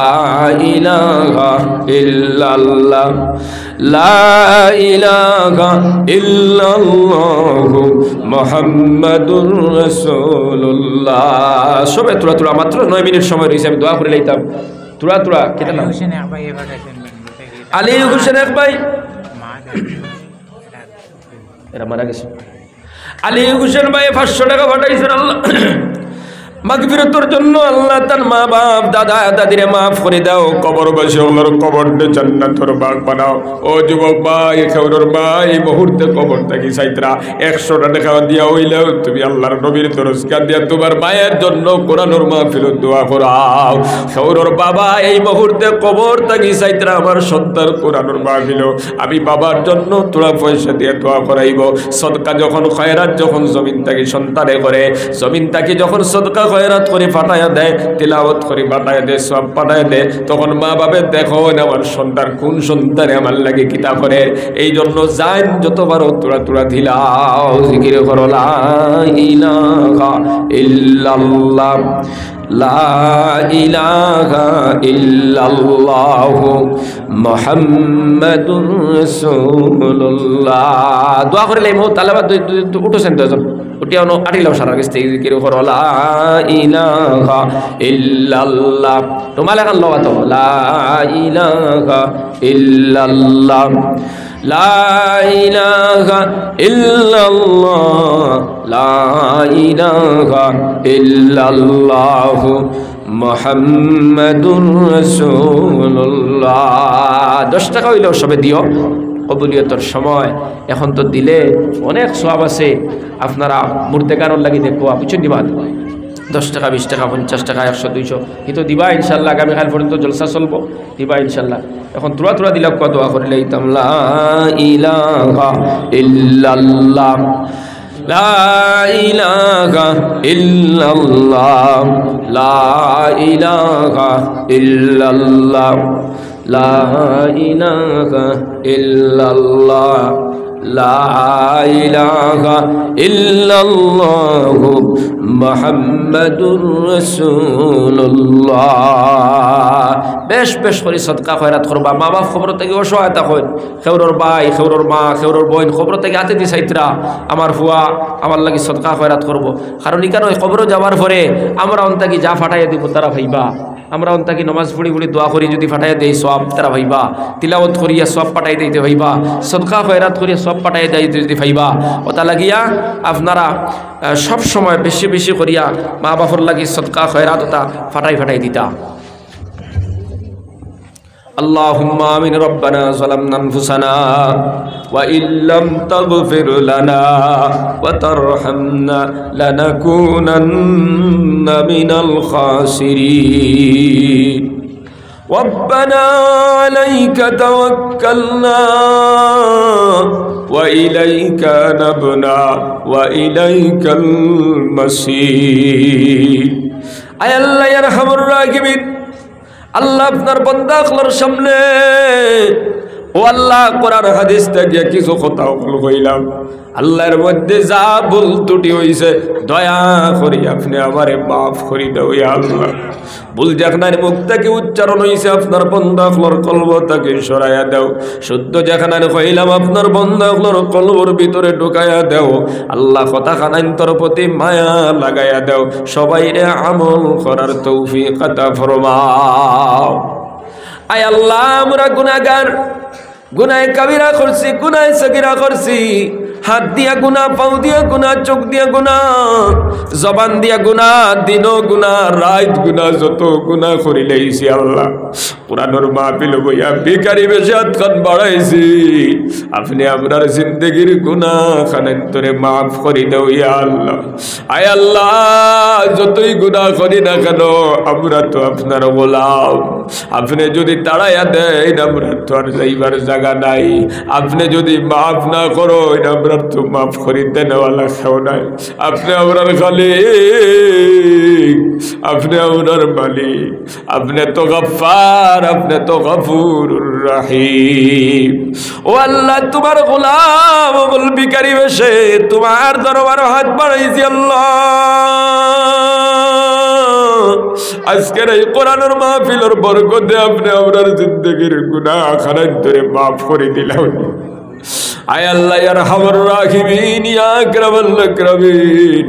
ইলাহা ইল্লাল্লাহ, লা ইলাহা ইল্লাল্লাহু মুহাম্মাদুর রাসূলুল্লাহ। সবে তুরা তুরা, মাত্র 9 মিনিট সময় রয়েছে, আমি দোয়া করে লইতাম। তুরা তুরা কেটে নাও। আলী হোসেন এক ভাই, এরা মারা গেছে। আলী হোসেন ভাই 500 টাকা পাঠাইছেন। আল্লাহ মাগফিরাতের জন্য আল্লাহ তার মা বাপ দাদা দাদিরে মাফ করে দাও, কবরবাসী ওনার কবরটা জান্নাতের বাগ বানাও। ও যুবক ভাই, খেউরের ভাই, এই মুহূর্তে কবর থাকি সাইতরা 100 টাকা দিয়া হইলেও তুমি আল্লাহর নবীর দরজকার দিয়া তোমার মায়ের জন্য কোরআনের মাহফিলের দোয়া করাও। খেউরের বাবা, এই মুহূর্তে কবর থাকি সাইতরা আমার সন্তান কোরআনের মাহফিল, আমি বাবার জন্য তোরা পয়সা দিয়ে দোয়া করাইব। সদকা যখন খয়রাত যখন জমিন থাকি সন্তানে করে, জমিন থাকি যখন সদকা খয়রাত করে পাঠায়া দেয়, তিলাওয়াত করে পাঠায়া দেয়, সব পাঠায়া দেয়, তখন মা বাবা দেখো আমার সন্তান কোন সন্তানে আমার লাগে কিতা করে। এই জন্য যান যতবার তোরা তোরা দিলাও, জিকির করো লা ইলাহা ইল্লাল্লাহ, লা ইলাহা ইল্লাল্লাহু মুহাম্মাদুর রাসূলুল্লাহ। দোয়া করে লাই মহত আল্লাহ উঠোছেন তো উঠিয়া আটিলাম সারা গেছে, জিকির করো লা ইলাহা ইল্লাল্লাহ। তোমার লেখান লওয়া তো লা ইলাহা ইল্লাল্লাহ, লা ইলাহা ইল্লাল্লাহ, লা ইলাহা ইল্লাল্লাহু মুহাম্মাদুর রাসূলুল্লাহ। 10 টাকা হইলেও সবে দিও, কবুলিয়তের সময়। এখন তো দিলে অনেক সওয়াব আছে। আপনারা মুর্দেগানোর লাগি দেখো, বুঝছেন দিবা 10 টাকা, 20 টাকা, 50 টাকা, 100, 200 কিন্তু দিবা ইনশাল্লাহ। আগামীকাল পর্যন্ত জলসা চলবো, দিবা ইনশাল্লাহ। এখন তুরা তুরা দিলাম, কত দোয়া করে লইতাম লা ইলাহা ইল্লাল্লাহ, লা ইলাহা ইল্লাল্লাহ, লা ইলাহা ইল্লাল্লাহ, লা ইলাহা ইল্লাল্লাহ, লা ইলাহা ইল্লাল্লাহু মুহাম্মাদুর রাসূলুল্লাহ। বেশ বেশ করে সদকা খয়রাত করবা। মা বাপ খবর থেকে অসহায়তা হয়, খেউরর ভাই, খেউরর মা, খেউরর বোন খবর থেকে হাতে দি সাইতরা আমার হুয়া আমার লাগি সদকা খয়রাত করব। কারণ ইকান ওই খবরও যাওয়ার পরে আমরা অন্তাকি যা ফাটাইয়া দিব তারা ভাইবা, আমরা অন্তাকি নমাজ পড়ি পড়ি দোয়া করি যদি ফাটাইয়া দেই সব তারা ভাইবা, তিলাওয়াত করিয়া সব পাঠাই দিতে ভাইবা, সদকা খয়রাত করিয়া সব পাঠাই দেয় যদি ভাইবা। ওটা লাগিয়া আপনারা সব সময় বেশি বেশি করিয়া মা বাপর লাগি সদকা খয়রাত ওটা ফাটাই ফাটাই দিতা। اللهم آمين ربنا ظلمنا أنفسنا وإن لم تغفر لنا وترحمنا لنكونن من الخاسرين ربنا عليك توكلنا وإليك نبنا وإليك المصير أي الله يرحم الراحمين। আল্লাহ আপনার বান্দা আখলার সামনে ও আল্লাহ কোরআন হাদিস থেকে কিছু কথা কইলাম, আল্লাহর মধ্যে যা ভুল ত্রুটি হইছে দয়া করে আপনি আমারে মাফ করে দাও ইয়া আল্লাহ। ভুল যেখানে মুখ থেকে উচ্চারণ হইছে আপনার বান্দা আখলার কলবটাকে সরাইয়া দাও, শুদ্ধ যেখানে কইলাম আপনার বান্দা আখলার কলবর ভিতরে ঢুকাইয়া দাও আল্লাহ। কথা খানান্তর প্রতি মায়া লাগাইয়া দাও, সবাইরে আমল করার তৌফিক আতা ফরমাও। আয় আল্লাহ আমরা গুনাহগার, গুনাহে কাবিরা করছি, গুনাহে সগীরা করছি, হাত দিয়া গুনাহ, পাও দিয়া গুনাহ, চোখ দিয়া গুনাহ, জবান দিয়া গুনাহ, দিনও গুনাহ, রাত গুনাহ, যত গুনাহ করি লাইছি আল্লাহ। কোরআনের মাহফিল বইয়া ভিখারি বেশি হাতখান বাড়াইছি, আপনি আপনার জিন্দগির গুনাহ খানান্তরে মাফ করে দাও ইয়া আল্লাহ। আয় আল্লাহ যতই গুনাহ করি না কেন আমরা তো আপনার গোলাম, আপনি যদি তাড়াইয়া দেন আমরা তো আর যাইবার জায়গা নাই, আপনি যদি মাফ না করো আমরা তো মাফ করি দেনওয়ালা কেউ নাই। আপনি আমরার খালিক, আপনি আমরার মালিক, আপনি তো গফফার, আপনি তো গফুরুর রহিম। ও আল্লাহ তোমার গোলাম বল ভিখারি বেশে তোমার দরবারে হাত বাড়াইছি আল্লাহ। আজকের এই কোরআনের মাহফিলের বরকতে আপনি আমরার জিন্দেগির গুনাহ খানান্তরে মাফ করে দিলেন। আয় আল্লাহ ইয়া আরহামার রাহিমিন ইয়া আকরামাল আকরামিন।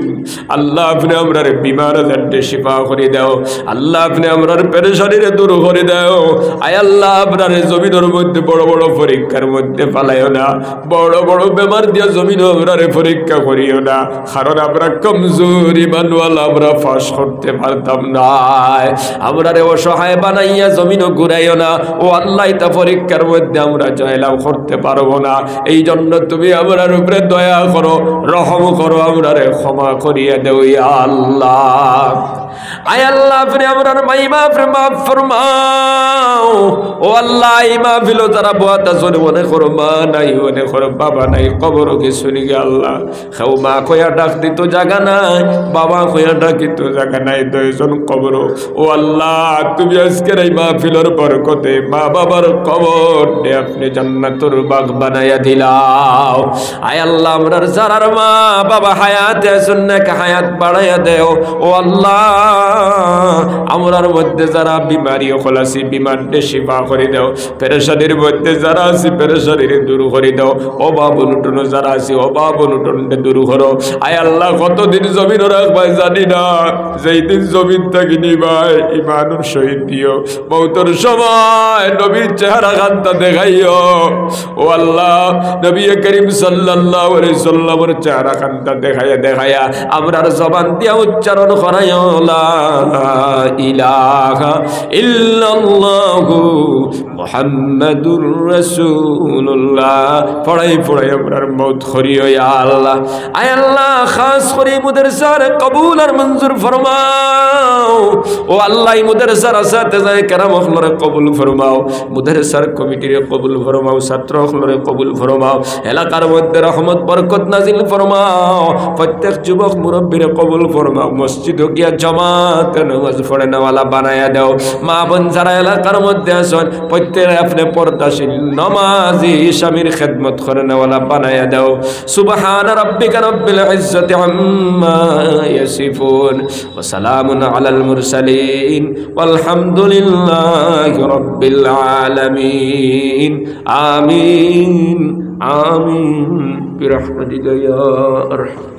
আল্লাহ আপনি আমরার বিমার আজানকে শিফা করে দাও, আল্লাহ আপনি আমরার পেরেশানিরে দূর করে দাও। আয় আল্লাহ আপনার জমিনের মধ্যে বড় বড় পরীক্ষার মধ্যে ফালাইও না, বড় বড় বেমার দিয়া জমিন আমরারে পরীক্ষা করিও না, কারণ আমরা কমজোর ইমানওয়ালা, আমরা ফাঁস করতে পারতাম না। আমরারে অসহায় বানাইয়া জমিনও ঘুরাইও না, ও আল্লাহ তা পরীক্ষার মধ্যে আমরা জয়লাভ করতে পারবো না। এই জন্য তুমি আমরার উপরে দয়া করো, রহম করো, আমরারে ক্ষমা করিয়া দেও ইয়া আল্লাহ। আয় আল্লাহ আপনি আমরার মাফ ফরমাও। ও আল্লাহ এই মাহফিল যারা বয়াতা শুনে মনে করো মা নাই, মনে করো বাবা নাই, কবর কিছু নিগে আল্লাহ খেউ মা কইয়া ডাক দিত জায়গা নাই, বাবা কইয়া ডাকিত জায়গা নাই, দুইজন কবর। ও আল্লাহ তুমি আজকের এই মাহফিলের বরকতে মা বাবার কবর দে আপনি জান্নাতুর বাগ বানাইয়া দিলাও। আয় আল্লাহ আমরার যারার মা বাবা হায়াতে আছেন নাকি হায়াত বাড়াইয়া দেও। ও আল্লাহ আমরার মধ্যে যারা বিমারি হল আছি বিমারকে শিফা করে দাও, পেরেশানির মধ্যে যারা আছি পেরেশানির দূর করে দাও, অভাব অনুটন যারা আছি অভাব অনুটনকে দূর করো। আয় আল্লাহ কতদিন জমিন রাখবাই জানি না, যেই দিন জমিন থাকি নিবাই ইমানুর শহীদ দিও, মৌতর সময় নবীর চেহারা খান্তা দেখাইও। ও আল্লাহ নবী করিম সাল্লাল্লাহু আলাইহি সাল্লামের চেহারা খান্তা দেখাইয়া দেখাইয়া আমরার জবান দিয়া উচ্চারণ করাইও লা ইলাহা ইল্লাল্লাহু মুহাম্মাদুর রাসূলুল্লাহ পড়াই পড়াই আমরার মওত করিও ইয়া আল্লাহ। আয় আল্লাহ খাস করে মুদরসার কবুল আর মঞ্জুর ফরমাও। ও আল্লাহ মুদরসার সাথে যায় কেরাম হলরে কবুল ফরমাও, মুদরসার কমিটিরে কবুল ফরমাও, ছাত্র হলরে কবুল ফরমাও। ফরমাও, এলাকার মধ্যে রহমত বরকত নাজিল ফরমাও, প্রত্যেক যুবক মুরব্বীরে কবুল ফরমাও, মসজিদে গিয়া জামাতে নামাজ পড়ে নেওয়ালা বানায়া দাও। মা বোন যারা এলাকার মধ্যে আছেন প্রত্যেকে আপনি পর্দাশীল নামাজি স্বামীর খেদমত করে নেওয়ালা বানায়া দাও। সুবহানা রাব্বিকা রাব্বিল ইজ্জাতি আম্মা ইয়াসিফুন ওয়া সালামুন আলাল মুরসালিন ওয়ালহামদুলিল্লাহি রাব্বিল আলামিন। আমিন আমিন বিরহমাতিকা ইয়া আরহাম।